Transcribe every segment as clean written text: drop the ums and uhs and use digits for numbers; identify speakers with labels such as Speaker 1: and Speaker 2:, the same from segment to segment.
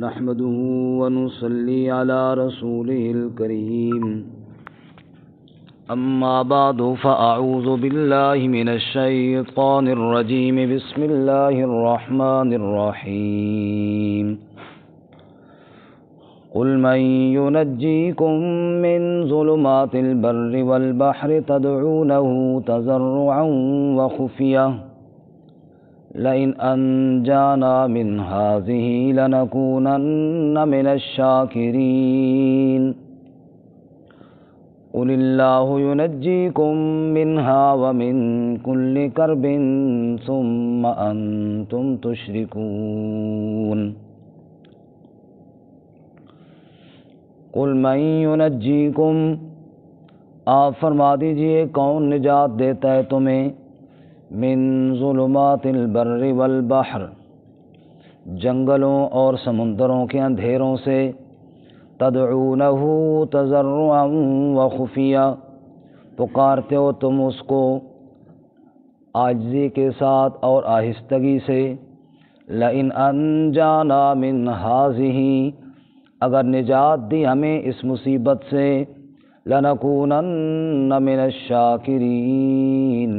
Speaker 1: نحمده ونصلي على رسوله الكريم أما بعد فأعوذ بالله من الشيطان الرجيم بسم الله الرحمن الرحيم قل من ينجيكم من ظلمات البر والبحر تدعونه تضرعا وخفية لئن أنجانا من هذه لنكونن من الشاكرين قل الله ينجيكم منها ومن كل كرب ثم أنتم تشركون قل من ينجيكم آپ فرما دیجئے کون نجات دیتا ہے تمہیں من ظلمات البر والبحر جنگلوں اور سمندروں کے اندھیروں سے تدعونہ تضرعا وخفیہ پکارتے ہو تم اس کو عاجزی کے ساتھ اور آہستگی سے لئن انجانا من هذه اگر نجات دی ہمیں اس مصیبت سے لنکونن من الشاکرین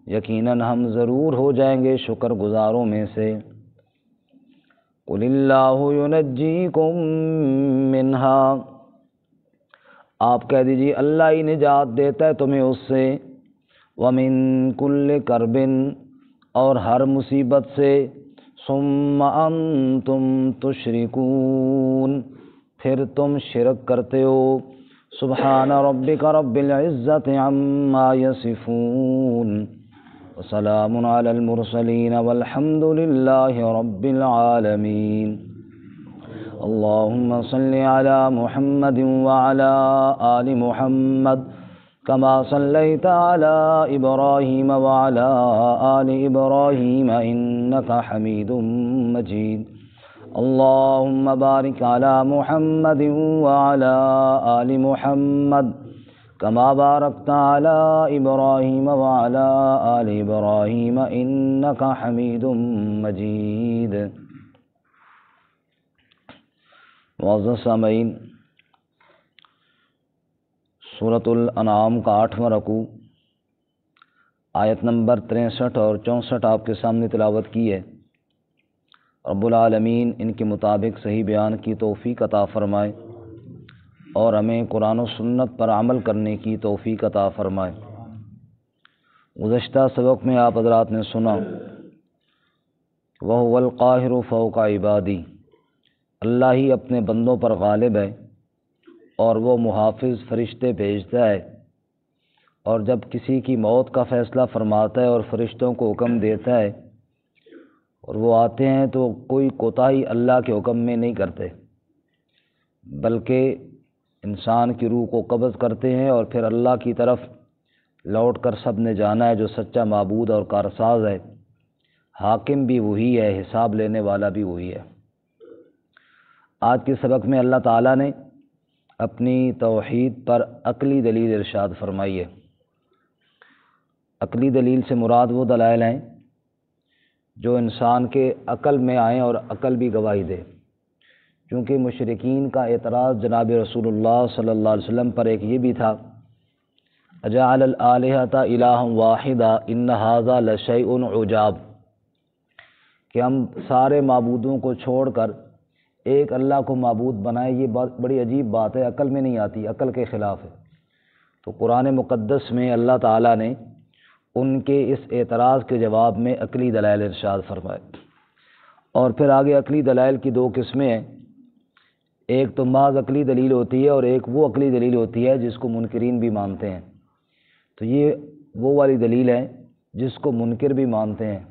Speaker 1: یقیناً ہم ضرور ہو جائیں گے شکر گزاروں میں سے قل اللہ ینجیکم منہا آپ کہہ دیجیے اللہ ہی نجات دیتا ہے تمہیں اس سے ومن کل کرب اور ہر مصیبت سے ثم انتم تشرکون پھر تم شرک کرتے ہو سبحان ربک رب العزت عما یصفون وسلام علی المرسلین والحمد للہ رب العالمین اللہم صل علی محمد وعلی آل محمد كما صليت على إبراهيم وعلى آل إبراهيم إنك حميد مجيد اللهم بارك على محمد وعلى آل محمد كما باركت على إبراهيم وعلى آل إبراهيم إنك حميد مجيد معزز سامعین، سورۃ الانعام کا 8واں رکوع آیت نمبر 63 اور 64 آپ کے سامنے تلاوت کی ہے۔ رب العالمین ان کے مطابق صحیح بیان کی توفیق عطا فرمائے اور ہمیں قرآن و سنت پر عمل کرنے کی توفیق عطا فرمائے۔ گزشتہ سبق میں آپ حضرات نے سنا وَهُوَ الْقَاهِرُ فَوْقَ عِبَادِهِ، اللہ ہی اپنے بندوں پر غالب ہے اور وہ محافظ فرشتے بھیجتا ہے، اور جب کسی کی موت کا فیصلہ فرماتا ہے اور فرشتوں کو حکم دیتا ہے اور وہ آتے ہیں تو کوئی کوتاہی اللہ کے حکم میں نہیں کرتے، بلکہ انسان کی روح کو قبض کرتے ہیں اور پھر اللہ کی طرف لوٹ کر سب نے جانا ہے جو سچا معبود اور کارساز ہے، حاکم بھی وہی ہے، حساب لینے والا بھی وہی ہے۔ آج کے سبق میں اللہ تعالیٰ نے اپنی توحید پر عقلی دلیل ارشاد فرمائی ہے۔ عقلی دلیل سے مراد وہ دلائل ہیں جو انسان کے عقل میں آئیں اور عقل بھی گواہی دے، کیونکہ مشرکین کا اعتراض جناب رسول اللہ صلی اللہ علیہ وسلم پر ایک یہ بھی تھا اجعل الآلہۃ الہا واحدا ان ھذا لشیء عجاب، کہ ہم سارے معبودوں کو چھوڑ کر ایک اللہ کو معبود بنائے، یہ بڑی عجیب بات ہے، عقل میں نہیں آتی، عقل کے خلاف ہے۔ تو قرآن مقدس میں اللہ تعالیٰ نے ان کے اس اعتراض کے جواب میں عقلی دلائل ارشاد فرمائے، اور پھر آگے عقلی دلائل کی 2 قسمیں ہیں، ایک تو محض عقلی دلیل ہوتی ہے اور ایک وہ عقلی دلیل ہوتی ہے جس کو منکرین بھی مانتے ہیں۔ تو یہ وہ والی دلیل ہے جس کو منکر بھی مانتے ہیں،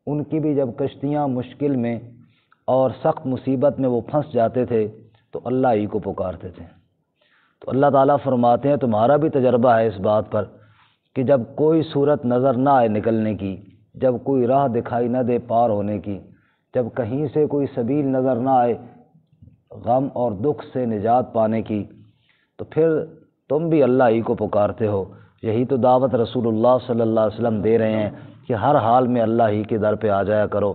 Speaker 1: ان کی بھی جب کشتیاں مشکل میں اور سخت مصیبت میں وہ پھنس جاتے تھے تو اللہ ہی کو پکارتے تھے۔ تو اللہ تعالیٰ فرماتے ہیں تمہارا بھی تجربہ ہے اس بات پر کہ جب کوئی صورت نظر نہ آئے نکلنے کی، جب کوئی راہ دکھائی نہ دے پار ہونے کی، جب کہیں سے کوئی سبیل نظر نہ آئے غم اور دکھ سے نجات پانے کی، تو پھر تم بھی اللہ ہی کو پکارتے ہو۔ یہی تو دعوت رسول اللہ صلی اللہ علیہ وسلم دے رہے ہیں کہ ہر حال میں اللہ ہی کے در پہ آ جایا کرو۔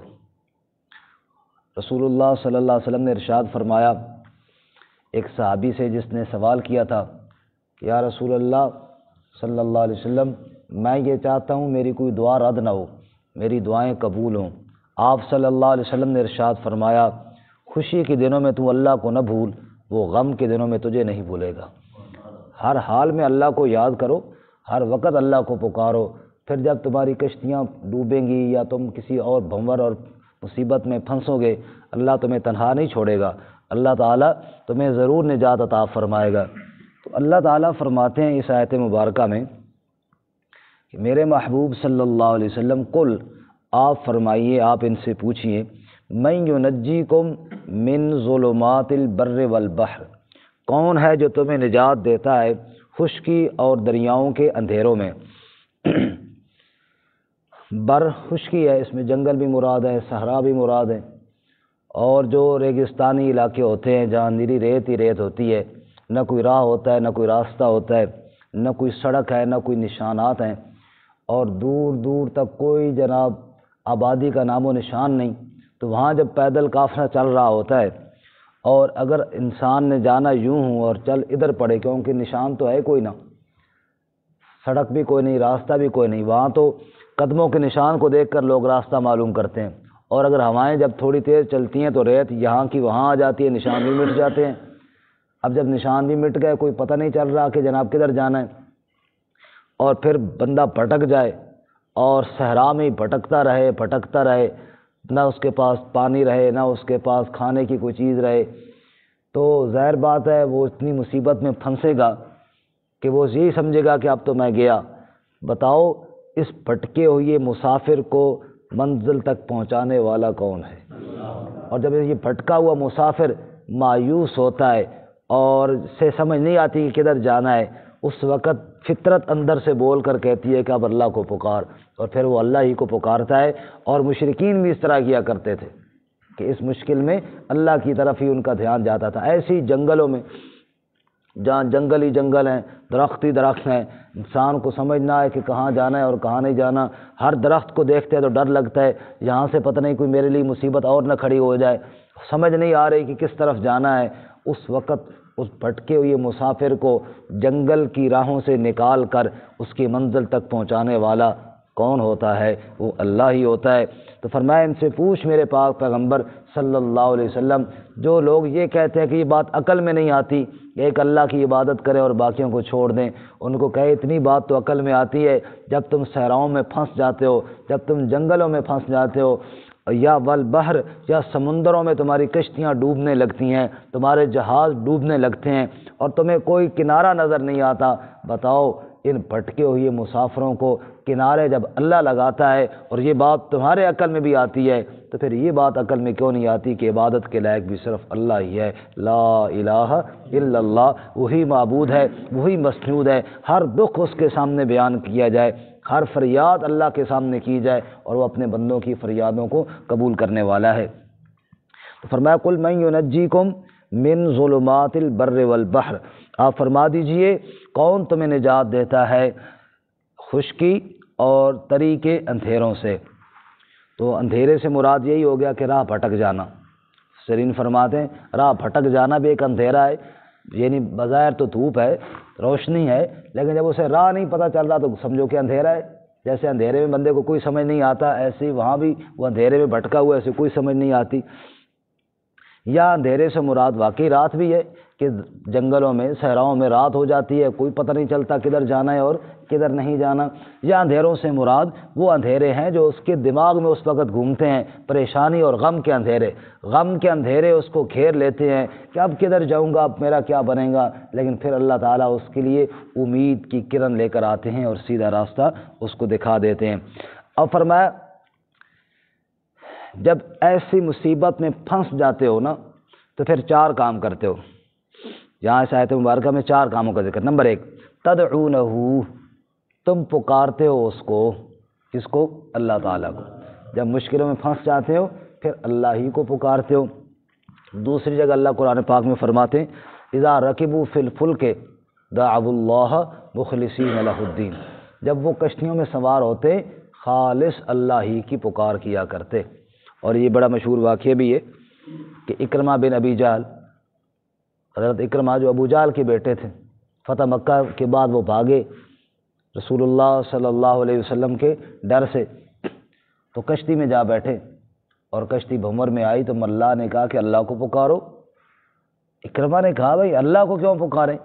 Speaker 1: رسول اللہ صلی اللہ علیہ وسلم نے ارشاد فرمایا ایک صحابی سے جس نے سوال کیا تھا کہ یا رسول اللہ صلی اللہ علیہ وسلم میں یہ چاہتا ہوں میری کوئی دعا رد نہ ہو، میری دعائیں قبول ہوں۔ آپ صلی اللہ علیہ وسلم نے ارشاد فرمایا خوشی کے دنوں میں تو اللہ کو نہ بھول، وہ غم کے دنوں میں تجھے نہیں بھولے گا۔ ہر حال میں اللہ کو یاد کرو، ہر وقت اللہ کو پکارو، پھر جب تمہاری کشتیاں ڈوبیں گی یا تم کسی اور بھنور اور مصیبت میں پھنسو گے، اللہ تمہیں تنہا نہیں چھوڑے گا، اللہ تعالیٰ تمہیں ضرور نجات عطا فرمائے گا۔ تو اللہ تعالیٰ فرماتے ہیں اس آیت مبارکہ میں کہ میرے محبوب صلی اللہ علیہ وسلم قل، آپ فرمائیے، آپ ان سے پوچھئے، من ینجیکم من ظلمات البر والبحر، کون ہے جو تمہیں نجات دیتا ہے خشکی اور دریاؤں کے اندھیروں میں۔ بر خشکی ہے، اس میں جنگل بھی مراد ہے، صحرا بھی مراد ہے، اور جو ریگستانی علاقے ہوتے ہیں جہاں نیری ریت ہی ریت ہوتی ہے، نہ کوئی راہ ہوتا ہے، نہ کوئی راستہ ہوتا ہے، نہ کوئی سڑک ہے، نہ کوئی نشانات ہیں، اور دور دور تک کوئی جناب آبادی کا نام و نشان نہیں، تو وہاں جب پیدل قافلہ چل رہا ہوتا ہے اور اگر انسان نے جانا یوں ہوں اور چل ادھر پڑے، کیونکہ نشان تو ہے کوئی نہ، سڑک بھی کوئی نہیں، راستہ بھی کوئی نہیں، وہاں تو قدموں کے نشان کو دیکھ کر لوگ راستہ معلوم کرتے ہیں، اور اگر ہوائیں جب تھوڑی تیز چلتی ہیں تو ریت یہاں کی وہاں آ جاتی ہے، نشان بھی مٹ جاتے ہیں۔ اب جب نشان بھی مٹ گئے، کوئی پتہ نہیں چل رہا کہ جناب کدھر جانا ہے، اور پھر بندہ بھٹک جائے اور صحرا میں بھٹکتا رہے، نہ اس کے پاس پانی رہے، نہ اس کے پاس کھانے کی کوئی چیز رہے، تو ظاہر بات ہے وہ اتنی مصیبت میں پھنسے گا کہ وہ یہی سمجھے گا کہ اب تو میں گیا۔ بتاؤ اس بھٹکے ہوئے مسافر کو منزل تک پہنچانے والا کون ہے؟ اور جب یہ بھٹکا ہوا مسافر مایوس ہوتا ہے اور سے سمجھ نہیں آتی کہ کدھر جانا ہے، اس وقت فطرت اندر سے بول کر کہتی ہے کہ اب اللہ کو پکار، اور پھر وہ اللہ ہی کو پکارتا ہے۔ اور مشرکین بھی اس طرح کیا کرتے تھے کہ اس مشکل میں اللہ کی طرف ہی ان کا دھیان جاتا تھا۔ ایسی جنگلوں میں جہاں جنگل ہی جنگل ہیں، درخت ہی درخت ہیں، انسان کو سمجھنا ہے کہ کہاں جانا ہے اور کہاں نہیں جانا، ہر درخت کو دیکھتے ہیں تو ڈر لگتا ہے یہاں سے پتہ نہیں کوئی میرے لیے مصیبت اور نہ کھڑی ہو جائے، سمجھ نہیں آ رہی کہ کس طرف جانا ہے۔ اس وقت اس بھٹکے ہوئے مسافر کو جنگل کی راہوں سے نکال کر اس کی منزل تک پہنچانے والا کون ہوتا ہے؟ وہ اللہ ہی ہوتا ہے۔ تو فرمایا ان سے پوچھ میرے پاک پیغمبر صلی اللہ علیہ وسلم، جو لوگ یہ کہتے ہیں کہ یہ بات عقل میں نہیں آتی، ایک اللہ کی عبادت کریں اور باقیوں کو چھوڑ دیں، ان کو کہے اتنی بات تو عقل میں آتی ہے، جب تم صحراؤں میں پھنس جاتے ہو، جب تم جنگلوں میں پھنس جاتے ہو، یا والبحر، یا سمندروں میں تمہاری کشتیاں ڈوبنے لگتی ہیں، تمہارے جہاز ڈوبنے لگتے ہیں اور تمہیں کوئی کنارہ نظر نہیں آتا، بتاؤ ان بھٹکے ہوئے مسافروں کو کنارے جب اللہ لگاتا ہے اور یہ بات تمہارے عقل میں بھی آتی ہے، تو پھر یہ بات عقل میں کیوں نہیں آتی کہ عبادت کے لائق بھی صرف اللہ ہی ہے، لا الہ الا اللہ، وہی معبود ہے، وہی مسنود ہے، ہر دکھ اس کے سامنے بیان کیا جائے، ہر فریاد اللہ کے سامنے کی جائے، اور وہ اپنے بندوں کی فریادوں کو قبول کرنے والا ہے۔ تو فرمایا قل من ینجیکم من ظلمات البر والبحر، آپ فرما دیجئے کون تمہیں نجات دیتا ہے خشکی اور تری کے اندھیروں سے۔ تو اندھیرے سے مراد یہی ہو گیا کہ راہ بھٹک جانا۔ سرین فرماتے ہیں راہ بھٹک جانا بھی ایک اندھیرا ہے، یعنی بظاہر تو دھوپ ہے، روشنی ہے، لیکن جب اسے راہ نہیں پتہ چل رہا تو سمجھو کہ اندھیرا ہے۔ جیسے اندھیرے میں بندے کو کوئی سمجھ نہیں آتا، ایسے ہی وہاں بھی وہ اندھیرے میں بھٹکا ہوا، ایسے کوئی سمجھ نہیں آتی۔ یا اندھیرے سے مراد واقعی رات بھی ہے کہ جنگلوں میں صحراؤں میں رات ہو جاتی ہے، کوئی پتہ نہیں چلتا کدھر جانا ہے اور کدھر نہیں جانا۔ یا اندھیروں سے مراد وہ اندھیرے ہیں جو اس کے دماغ میں اس وقت گھومتے ہیں، پریشانی اور غم کے اندھیرے، غم کے اندھیرے اس کو گھیر لیتے ہیں کہ اب کدھر جاؤں گا، اب میرا کیا بنے گا، لیکن پھر اللہ تعالیٰ اس کے لیے امید کی کرن لے کر آتے ہیں اور سیدھا راستہ اس کو دکھا دیتے ہیں۔ اور فرمایا جب ایسی مصیبت میں پھنس جاتے ہو نا تو پھر 4 کام کرتے ہو۔ یہاں اس آیت مبارکہ میں 4 کاموں کا ذکر۔ نمبر 1 تدعونہ، تم پکارتے ہو اس کو، کس کو؟ اللہ تعالیٰ کو۔ جب مشکلوں میں پھنس جاتے ہو پھر اللہ ہی کو پکارتے ہو۔ دوسری جگہ اللہ قرآن پاک میں فرماتے ہیں اذا رکبوا فی الفلک دعوا اللہ مخلصین لہ الدین، جب وہ کشتیوں میں سوار ہوتے خالص اللہ ہی کی پکار کیا کرتے۔ اور یہ بڑا مشہور واقعہ بھی ہے کہ اکرمہ بن ابی جہل، حضرت اکرمہ جو ابو جہل کے بیٹے تھے، فتح مکہ کے بعد وہ بھاگے رسول اللہ صلی اللہ علیہ وسلم کے ڈر سے، تو کشتی میں جا بیٹھے اور کشتی بھنور میں آئی تو اللہ نے کہا کہ اللہ کو پکارو۔ اکرمہ نے کہا بھائی اللہ کو کیوں پکاریں،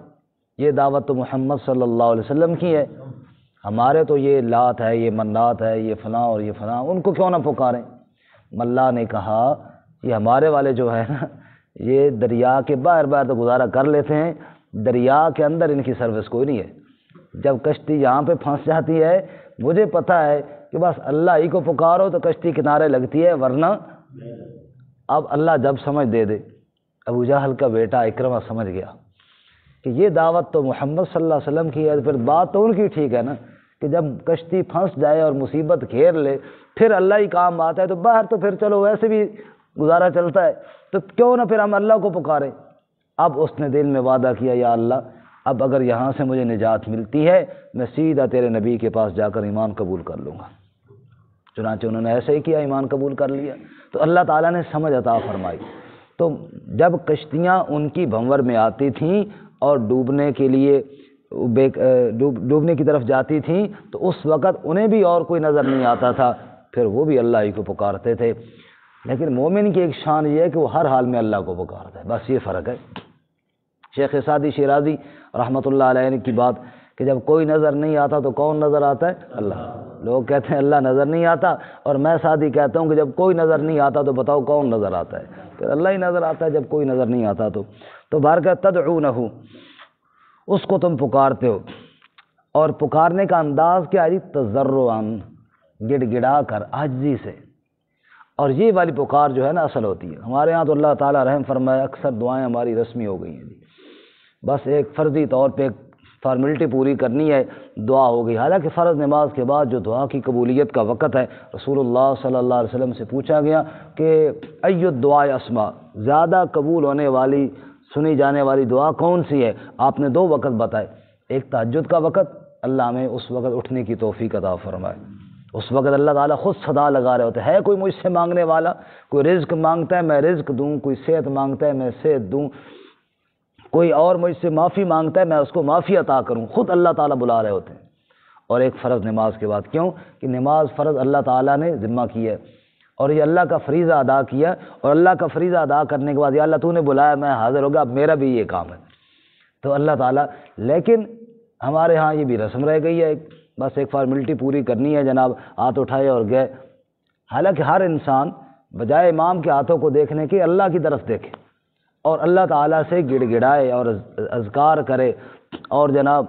Speaker 1: یہ دعوت تو محمد صلی اللہ علیہ وسلم کی ہے، ہمارے تو یہ لات ہے، یہ منات ہے، یہ فلاں اور یہ فلاں، ان کو کیوں نہ پکاریں۔ اللہ نے کہا یہ ہمارے والے جو ہے نا یہ دریا کے باہر باہر تو گزارا کر لیتے ہیں، دریا کے اندر ان کی سروس کوئی نہیں ہے۔ جب کشتی یہاں پہ پھنس جاتی ہے مجھے پتہ ہے کہ بس اللہ ہی کو پکارو تو کشتی کنارے لگتی ہے، ورنہ اب اللہ جب سمجھ دے دے۔ ابو جہل کا بیٹا اکرمہ سمجھ گیا کہ یہ دعوت تو محمد صلی اللہ علیہ وسلم کی ہے، پھر بات تو ان کی ٹھیک ہے نا کہ جب کشتی پھنس جائے اور مصیبت گھیر لے پھر اللہ ہی کام آتا ہے، تو باہر تو پھر چلو ویسے بھی گزارا چلتا ہے، تو کیوں نہ پھر ہم اللہ کو پکاریں۔ اب اس نے دل میں وعدہ کیا یا اللہ اب اگر یہاں سے مجھے نجات ملتی ہے میں سیدھا تیرے نبی کے پاس جا کر ایمان قبول کر لوں گا۔ چنانچہ انہوں نے ایسے ہی کیا، ایمان قبول کر لیا، تو اللہ تعالیٰ نے سمجھ عطا فرمائی۔ تو جب کشتیاں ان کی بھنور میں آتی تھیں اور ڈوبنے کے لیے ڈوبنے کی طرف جاتی تھیں تو اس وقت انہیں بھی اور کوئی نظر نہیں آتا تھا، پھر وہ بھی اللہ ہی کو پکارتے تھے۔ لیکن مومن کی ایک شان یہ ہے کہ وہ ہر حال میں اللہ کو پکارتا ہے، بس یہ فرق ہے۔ شیخ سعدی شیرازی رحمۃ اللہ علیہ کی بات کہ جب کوئی نظر نہیں آتا تو کون نظر آتا ہے؟ اللہ۔ لوگ کہتے ہیں اللہ نظر نہیں آتا، اور میں سعدی کہتا ہوں کہ جب کوئی نظر نہیں آتا تو بتاؤ کون نظر آتا ہے؟ پھر اللہ ہی نظر آتا ہے جب کوئی نظر نہیں آتا تو بارکہ تدعونہ، اس کو تم پکارتے ہو، اور پکارنے کا انداز کیا ہے؟ تضرعاً، گڑ گڑا کر، عاجزی سے۔ اور یہ والی پکار جو ہے نا اصل ہوتی ہے۔ ہمارے ہاں تو اللہ تعالیٰ رحم فرمائے اکثر دعائیں ہماری رسمی ہو گئی ہیں جی، بس ایک فرضی طور پہ ایک فارمیلٹی پوری کرنی ہے، دعا ہو گئی۔ حالانکہ فرض نماز کے بعد جو دعا کی قبولیت کا وقت ہے، رسول اللہ صلی اللہ علیہ وسلم سے پوچھا گیا کہ ای الدعاء اسما، زیادہ قبول ہونے والی سنی جانے والی دعا کون سی ہے؟ آپ نے 2 وقت بتائے، ایک تہجد کا وقت، اللہ ہمیں اس وقت اٹھنے کی توفیق عطا فرمائے۔ اس وقت اللہ تعالیٰ خود صدا لگا رہے ہوتے ہیں، کوئی مجھ سے مانگنے والا، کوئی رزق مانگتا ہے میں رزق دوں، کوئی صحت مانگتا ہے میں صحت دوں، کوئی اور مجھ سے معافی مانگتا ہے میں اس کو معافی عطا کروں، خود اللہ تعالیٰ بلا رہے ہوتے ہیں۔ اور ایک فرض نماز کے بعد، کیوں کہ نماز فرض اللہ تعالیٰ نے ذمہ کی ہے اور یہ اللہ کا فریضہ ادا کیا، اور اللہ کا فریضہ ادا کرنے کے بعد یا اللہ تو نے بلایا میں حاضر ہو گیا، اب میرا بھی یہ کام ہے، تو اللہ تعالیٰ۔ لیکن ہمارے ہاں یہ بھی رسم رہ گئی ہے، بس ایک فارمیلٹی پوری کرنی ہے جناب، ہاتھ اٹھائے اور گئے۔ حالانکہ ہر انسان بجائے امام کے ہاتھوں کو دیکھنے کے اللہ کی طرف دیکھے اور اللہ تعالیٰ سے گڑ گڑائے اور اذکار کرے، اور جناب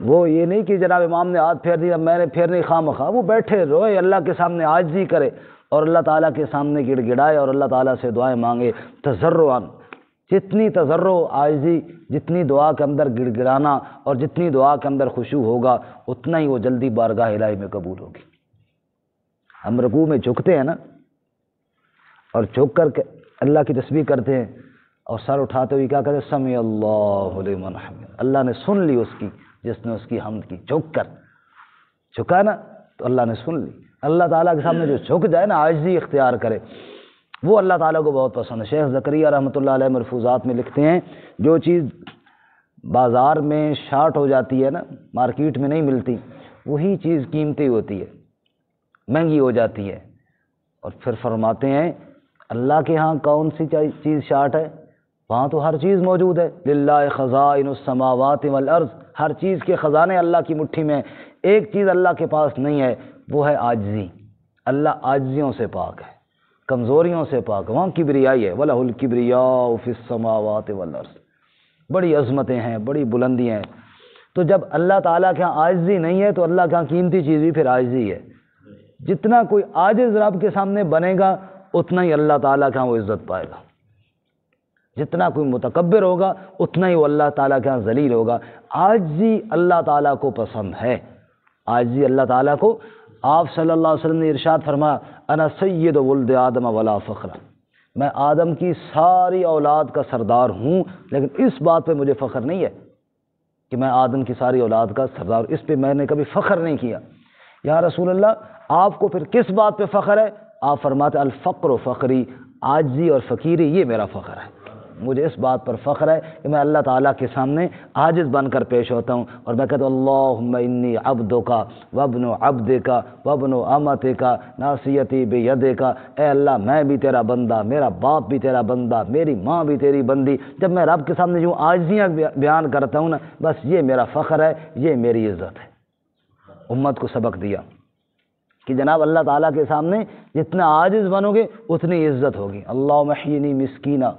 Speaker 1: وہ یہ نہیں کہ جناب امام نے ہاتھ پھیر دیا میں نے پھیر نہیں، خواہ مخواہ وہ بیٹھے روئے، اللہ کے سامنے عاجزی کرے اور اللہ تعالیٰ کے سامنے گڑ گڑائے اور اللہ تعالیٰ سے دعائیں مانگے تضرعاً۔ جتنی تضرع عاجزی، جتنی دعا کے اندر گڑ گڑانا اور جتنی دعا کے اندر خشوع ہوگا اتنا ہی وہ جلدی بارگاہ الہی میں قبول ہوگی۔ ہم رکوع میں جھکتے ہیں نا، اور جھک کر کے اللہ کی تسبیح کرتے ہیں اور سر اٹھاتے ہوئے کیا کہتے ہیں؟ سمع اللہ لمن حمد، اللہ نے سن لی اس کی جس نے اس کی حمد کی۔ جھک کر جھکا نا تو اللہ نے سن لی۔ اللہ تعالیٰ کے سامنے جو جھک جائے نا، عاجزی اختیار کرے، وہ اللہ تعالیٰ کو بہت پسند ہے۔ شیخ زکریا رحمۃ اللہ علیہ مرفوضات میں لکھتے ہیں جو چیز بازار میں شارٹ ہو جاتی ہے نا، مارکیٹ میں نہیں ملتی، وہی چیز قیمتی ہوتی ہے، مہنگی ہو جاتی ہے۔ اور پھر فرماتے ہیں اللہ کے ہاں کون سی چیز شارٹ ہے؟ وہاں تو ہر چیز موجود ہے۔ للہ خزائن السماوات والارض، ہر چیز کے خزانے اللہ کی مٹھی میں، ایک چیز اللہ کے پاس نہیں ہے، وہ ہے عاجزی۔ اللہ عاجزیوں سے پاک ہے، کمزوریوں سے پاک ہے، وہاں کبریائی ہے۔ وَلَهُ الْكِبْرِيَاءُ فِي السَّمَاوَاتِ وَالْأَرْضِ، بڑی عظمتیں ہیں، بڑی بلندیاں ہیں۔ تو جب اللہ تعالیٰ کے ہاں عاجزی نہیں ہے تو اللہ کے ہاں قیمتی چیز بھی پھر عاجزی ہے۔ جتنا کوئی عاجز رب کے سامنے بنے گا اتنا ہی اللہ تعالیٰ کے ہاں وہ عزت پائے گا، جتنا کوئی متکبر ہوگا اتنا ہی وہ اللہ تعالیٰ کے ہاں ذلیل ہوگا۔ عاجزی اللہ تعالیٰ کو پسند ہے، عاجزی اللہ تعالیٰ کو۔ آپ صلی اللہ علیہ وسلم نے ارشاد فرمایا انا سید ولد آدم ولا فخر، میں آدم کی ساری اولاد کا سردار ہوں، لیکن اس بات پہ مجھے فخر نہیں ہے کہ میں آدم کی ساری اولاد کا سردار، اس پہ میں نے کبھی فخر نہیں کیا۔ یا رسول اللہ آپ کو پھر کس بات پہ فخر ہے؟ آپ فرماتے الفقر فخری، عاجزی اور فقیری یہ میرا فخر ہے، مجھے اس بات پر فخر ہے کہ میں اللہ تعالیٰ کے سامنے عاجز بن کر پیش ہوتا ہوں اور میں کہتا ہوں اللہم انی عبدک وابن عبدک وابن امتک ناصیتی بیدک، اے اللہ میں بھی تیرا بندہ، میرا باپ بھی تیرا بندہ، میری ماں بھی تیری بندی۔ جب میں رب کے سامنے یوں عاجزیاں بیان کرتا ہوں نا، بس یہ میرا فخر ہے، یہ میری عزت ہے۔ امت کو سبق دیا کہ جناب اللہ تعالیٰ کے سامنے جتنا عاجز بنو گے اتنی عزت ہوگی۔ اللہم احیینی مسکینہ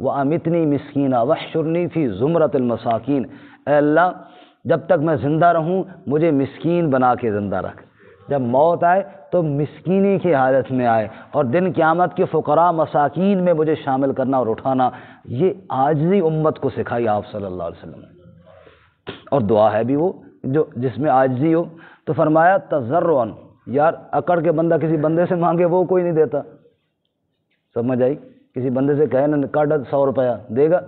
Speaker 1: وَأَمِتْنِي مِسْكِينًا وَاحْشُرْنِي فِي زُمْرَةِ الْمَسَاكِينَ، اے اللہ جب تک میں زندہ رہوں مجھے مسکین بنا کے زندہ رکھ، جب موت آئے تو مسکینی کی حالت میں آئے، اور دن قیامت کے فقراء مساکین میں مجھے شامل کرنا اور اٹھانا۔ یہ عاجزی امت کو سکھائی آپ صلی اللہ علیہ وسلم نے، اور دعا ہے بھی وہ جو جس میں عاجزی ہو۔ تو فرمایا تضرعاً، یار اکڑ کے بندہ کسی بندے سے مانگے وہ کوئی نہیں دیتا، سمجھ آئی؟ کسی بندے سے کہے نا کاٹ 100 روپیہ دے گا،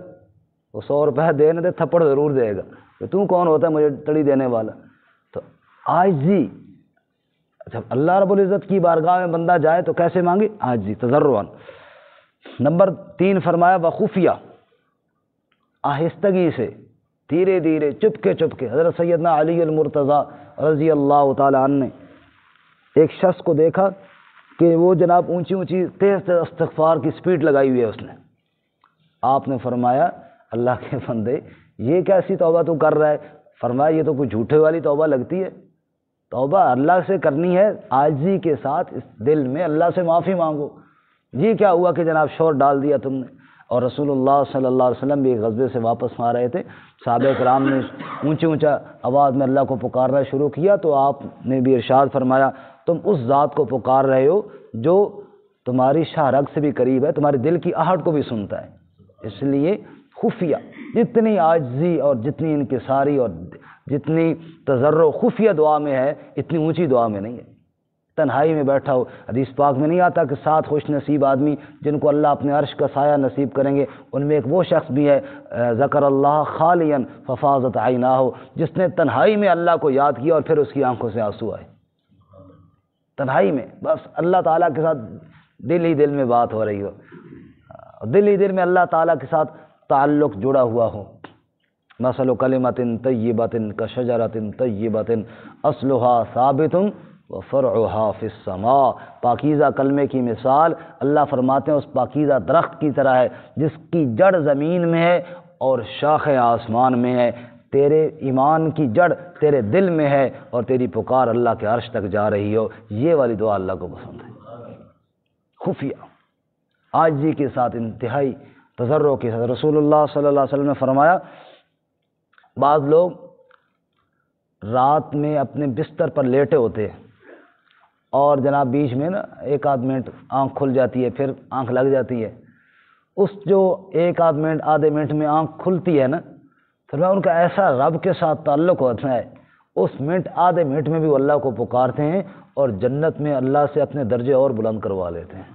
Speaker 1: وہ 100 روپیہ دے نہ دے تھپڑ ضرور دے گا کہ تو کون ہوتا ہے مجھے تڑی دینے والا۔ تو عاجزی، اچھا اللہ رب العزت کی بارگاہ میں بندہ جائے تو کیسے مانگے؟ عاجزی تضرعاً۔ نمبر 3 فرمایا بخفیہ، آہستگی سے، دھیرے دھیرے، چپکے چپکے۔ حضرت سیدنا علی المرتضیٰ رضی اللہ تعالی عنہ نے ایک شخص کو دیکھا کہ وہ جناب اونچی اونچی تیز تیز استغفار کی سپیڈ لگائی ہوئی ہے اس نے۔ آپ نے فرمایا اللہ کے بندے یہ کیسی توبہ تو کر رہا ہے؟ فرمایا یہ تو کوئی جھوٹے والی توبہ لگتی ہے، توبہ اللہ سے کرنی ہے عاجزی کے ساتھ، اس دل میں اللہ سے معافی مانگو۔ یہ کیا ہوا کہ جناب شور ڈال دیا تم نے؟ اور رسول اللہ صلی اللہ علیہ وسلم بھی ایک غزوے سے واپس آ رہے تھے، صحابہ کرام نے اونچی اونچا آواز میں اللہ کو پکارنا شروع کیا تو آپ نے بھی ارشاد فرمایا تم اس ذات کو پکار رہے ہو جو تمہاری شاہ رگ سے بھی قریب ہے، تمہارے دل کی آہٹ کو بھی سنتا ہے۔ اس لیے خفیہ، جتنی عاجزی اور جتنی انکساری اور جتنی تضرع خفیہ دعا میں ہے اتنی اونچی دعا میں نہیں ہے۔ تنہائی میں بیٹھا ہو، حدیث پاک میں نہیں آتا کہ 7 خوش نصیب آدمی جن کو اللہ اپنے عرش کا سایہ نصیب کریں گے، ان میں ایک وہ شخص بھی ہے ذکر اللہ خالیا ففاضت عیناہ، جس نے تنہائی میں اللہ کو یاد کیا اور پھر اس کی آنکھوں سے آنسو آئے۔ تنہائی میں بس اللہ تعالیٰ کے ساتھ دل ہی دل میں بات ہو رہی ہو، دل ہی دل میں اللہ تعالیٰ کے ساتھ تعلق جڑا ہوا ہو۔ مثل کلمۃ طیبۃ کشجرۃ طیبۃ اصلها ثابت وفرعها فی السماء، پاکیزہ کلمے کی مثال اللہ فرماتے ہیں اس پاکیزہ درخت کی طرح ہے جس کی جڑ زمین میں ہے اور شاخیں آسمان میں ہے۔ تیرے ایمان کی جڑ تیرے دل میں ہے اور تیری پکار اللہ کے عرش تک جا رہی ہو، یہ والی دعا اللہ کو پسند ہے۔ خفیہ، عاجزی کے ساتھ، انتہائی تضرع کے ساتھ۔ رسول اللہ صلی اللہ علیہ وسلم نے فرمایا بعض لوگ رات میں اپنے بستر پر لیٹے ہوتے ہیں اور جناب بیچ میں نا 1 منٹ آنکھ کھل جاتی ہے پھر آنکھ لگ جاتی ہے، اس جو 1 منٹ آدھے منٹ میں آنکھ کھلتی ہے نا، پھر ان کا ایسا رب کے ساتھ تعلق ہوتا ہے اس منٹ آدھے منٹ میں بھی وہ اللہ کو پکارتے ہیں اور جنت میں اللہ سے اپنے درجے اور بلند کروا لیتے ہیں۔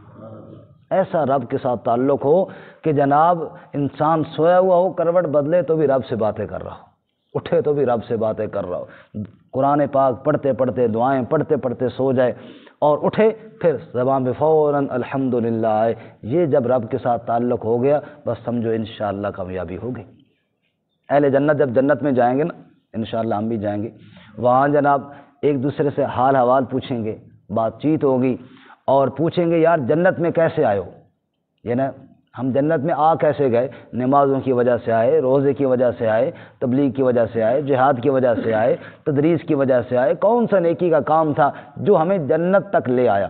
Speaker 1: ایسا رب کے ساتھ تعلق ہو کہ جناب انسان سویا ہوا ہو، کروٹ بدلے تو بھی رب سے باتیں کر رہا ہو، اٹھے تو بھی رب سے باتیں کر رہا ہو، قرآن پاک پڑھتے پڑھتے دعائیں پڑھتے پڑھتے سو جائے اور اٹھے پھر زبان پہ فوراً الحمدللہ آئے۔ یہ جب رب کے ساتھ تعلق ہو گیا بس سمجھو انشاءاللہ کامیابی ہوگی۔ اہل جنت جب جنت میں جائیں گے نا، انشاءاللہ ہم بھی جائیں گے، وہاں جناب ایک دوسرے سے حال حوال پوچھیں گے، بات چیت ہوگی اور پوچھیں گے یار جنت میں کیسے آئے ہو، یہ نا ہم جنت میں آ کیسے گئے؟ نمازوں کی وجہ سے آئے، روزے کی وجہ سے آئے، تبلیغ کی وجہ سے آئے، جہاد کی وجہ سے آئے، تدریس کی وجہ سے آئے، کون سا نیکی کا کام تھا جو ہمیں جنت تک لے آیا؟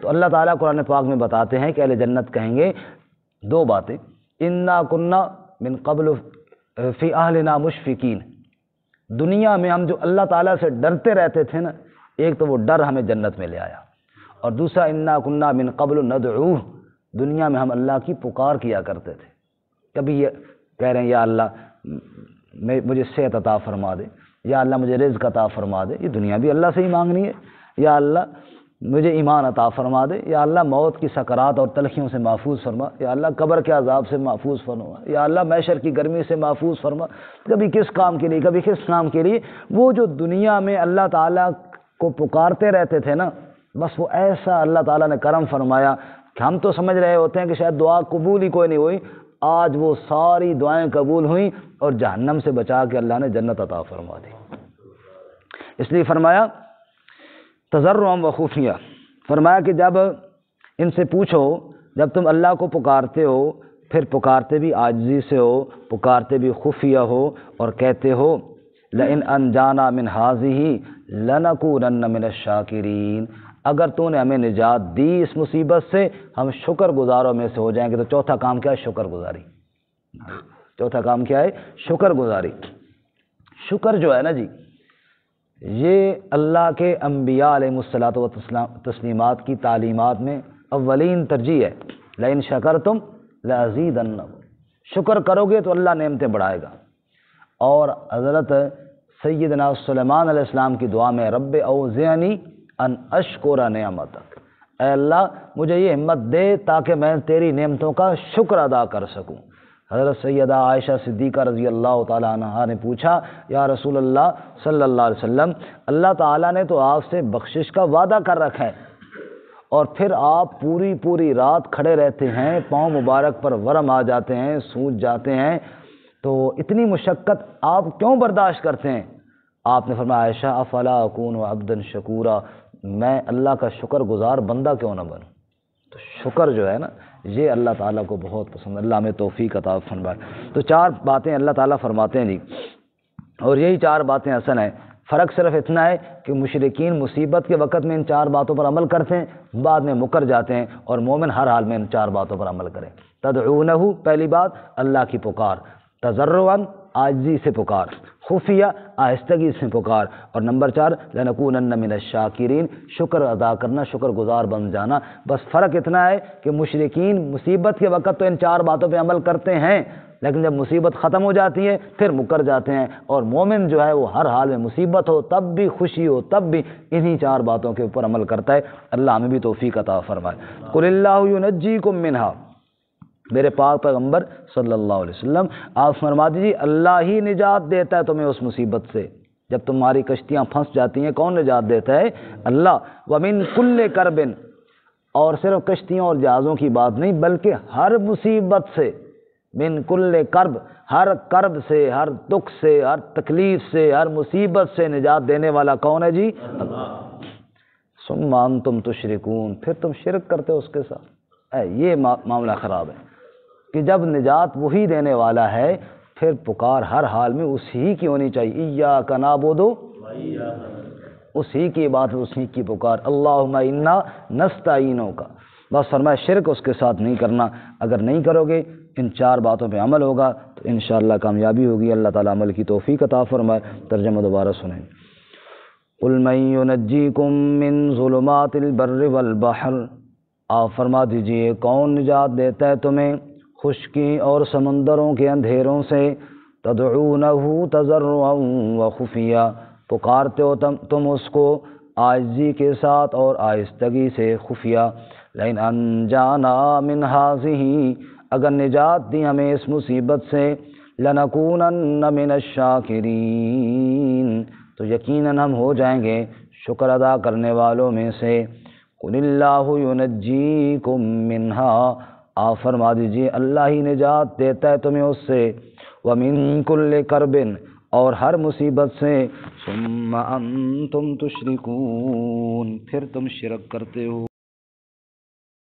Speaker 1: تو اللہ تعالیٰ قرآن پاک میں بتاتے ہیں کہ اہل جنت کہیں گے 2 باتیں، انا کننا من قبل فی اہلنا مشفقین، دنیا میں ہم جو اللہ تعالیٰ سے ڈرتے رہتے تھے نا، ایک تو وہ ڈر ہمیں جنت میں لے آیا، اور دوسرا انا کننا من قبل ندعوہ، دنیا میں ہم اللہ کی پکار کیا کرتے تھے، کبھی یہ کہہ رہے ہیں یا اللہ مجھے صحت عطا فرما دے، یا اللہ مجھے رزق عطا فرما دے، یہ دنیا بھی اللہ سے ہی مانگنی ہے، یا اللہ مجھے ایمان عطا فرما دے، یا اللہ موت کی سکرات اور تلخیوں سے محفوظ فرما، یا اللہ قبر کے عذاب سے محفوظ فرما، یا اللہ محشر کی گرمی سے محفوظ فرما، کبھی کس کام کے لیے کبھی کس کام کے لیے۔ وہ جو دنیا میں اللہ تعالیٰ کو پکارتے رہتے تھے نا، بس وہ ایسا اللہ تعالیٰ نے کرم فرمایا کہ ہم تو سمجھ رہے ہوتے ہیں کہ شاید دعا قبول ہی کوئی نہیں ہوئی، آج وہ ساری دعائیں قبول ہوئیں اور جہنم سے بچا کے اللہ نے جنت عطا فرما دی۔ اس لیے فرمایا تضرعا و خفیہ، فرمایا کہ جب ان سے پوچھو، جب تم اللہ کو پکارتے ہو، پھر پکارتے بھی عاجزی سے ہو، پکارتے بھی خفیہ ہو، اور کہتے ہو لئن انجانا من ہذہ لنکونن من الشاکرین، اگر تو نے ہمیں نجات دی اس مصیبت سے ہم شکر گزاروں میں سے ہو جائیں گے۔ تو چوتھا کام کیا ہے؟ شکر گزاری۔ چوتھا کام کیا ہے؟ شکر گزاری۔ شکر جو ہے نا جی، یہ اللہ کے انبیاء علیہ الصلاۃ والتسلیمات کی تعلیمات میں اولین ترجیح ہے۔ لئن شکرتم لازیدنکم، شکر کرو گے تو اللہ نعمتیں بڑھائے گا۔ اور حضرت سیدنا سلیمان علیہ السلام کی دعا میں رب اوزعنی ان اشکر نعمتک، اے اللہ مجھے یہ ہمت دے تاکہ میں تیری نعمتوں کا شکر ادا کر سکوں۔ حضرت سیدہ عائشہ صدیقہ رضی اللہ تعالیٰ عنہا نے پوچھا یا رسول اللہ صلی اللہ علیہ وسلم، اللہ تعالیٰ نے تو آپ سے بخشش کا وعدہ کر رکھا ہے اور پھر آپ پوری رات کھڑے رہتے ہیں، پاؤں مبارک پر ورم آ جاتے ہیں، سوج جاتے ہیں، تو اتنی مشقت آپ کیوں برداشت کرتے ہیں؟ آپ نے فرمایا عائشہ افلا اکون عبدا شکورا، میں اللہ کا شکر گزار بندہ کیوں نہ بنوں؟ تو شکر جو ہے نا یہ اللہ تعالیٰ کو بہت پسند، اللہ ہمیں توفیق عطا فرمائے۔ تو چار باتیں اللہ تعالیٰ فرماتے ہیں جی، اور یہی چار باتیں حسن ہیں۔ فرق صرف اتنا ہے کہ مشرکین مصیبت کے وقت میں ان چار باتوں پر عمل کرتے ہیں، بعد میں مکر جاتے ہیں، اور مومن ہر حال میں ان چار باتوں پر عمل کریں۔ تدعونہ، پہلی بات اللہ کی پکار، تضرعا عاجزی سے پکار، خفیہ آہستگی سے پکار، اور نمبر 4 لنکونن من الشاکرین، شکر ادا کرنا، شکر گزار بن جانا۔ بس فرق اتنا ہے کہ مشرکین مصیبت کے وقت تو ان چار باتوں پہ عمل کرتے ہیں، لیکن جب مصیبت ختم ہو جاتی ہے پھر مکر جاتے ہیں، اور مومن جو ہے وہ ہر حال میں مصیبت ہو تب بھی، خوشی ہو تب بھی انہی چار باتوں کے اوپر عمل کرتا ہے۔ اللہ ہمیں بھی توفیق عطا فرمائے۔ قل اللہ ینجیکم منہا، میرے پاک پیغمبر صلی اللہ علیہ وسلم آپ فرما دیجیے اللہ ہی نجات دیتا ہے تمہیں اس مصیبت سے۔ جب تمہاری کشتیاں پھنس جاتی ہیں کون نجات دیتا ہے؟ اللہ۔ ومن کل کرب، اور صرف کشتیوں اور جہازوں کی بات نہیں بلکہ ہر مصیبت سے، من کل کرب، ہر کرب سے، ہر دکھ سے، ہر تکلیف سے، ہر مصیبت سے نجات دینے والا کون ہے جی؟ اللہ۔ ثم انتم تشرکون، پھر تم شرک کرتے ہو اس کے ساتھ۔ یہ معاملہ خراب ہے کہ جب نجات وہی دینے والا ہے پھر پکار ہر حال میں اسی کی ہونی چاہیے۔ ایاک نعبد، اسی کی بات، اسی کی پکار، اللہم انا نستعینک۔ بس فرمایا شرک اس کے ساتھ نہیں کرنا، اگر نہیں کرو گے ان چار باتوں پہ عمل ہوگا تو انشاءاللہ کامیابی ہوگی۔ اللہ تعالیٰ عمل کی توفیق عطا فرمائے۔ ترجمہ دوبارہ سنیں۔ قل من ینجیکم من ظلمات البر والبحر، آپ فرما دیجئے کون نجات دیتا ہے تمہیں خشکی اور سمندروں کے اندھیروں سے؟ تدعونہ تضرعا وخفیہ، پکارتے ہو تم اس کو عاجزی کے ساتھ اور آہستگی سے، خفیہ۔ لئن انجانا من ہذہ، اگر نجات دی ہمیں اس مصیبت سے، لنکونن من الشاکرین، تو یقیناً ہم ہو جائیں گے شکر ادا کرنے والوں میں سے۔ قل اللہ ینجیکم منہا، آپ فرما دیجئے اللہ ہی نجات دیتا ہے تمہیں اس سے، ومن کل کرب، اور ہر مصیبت سے، ثم انتم تشرکون، پھر تم شرک کرتے ہو۔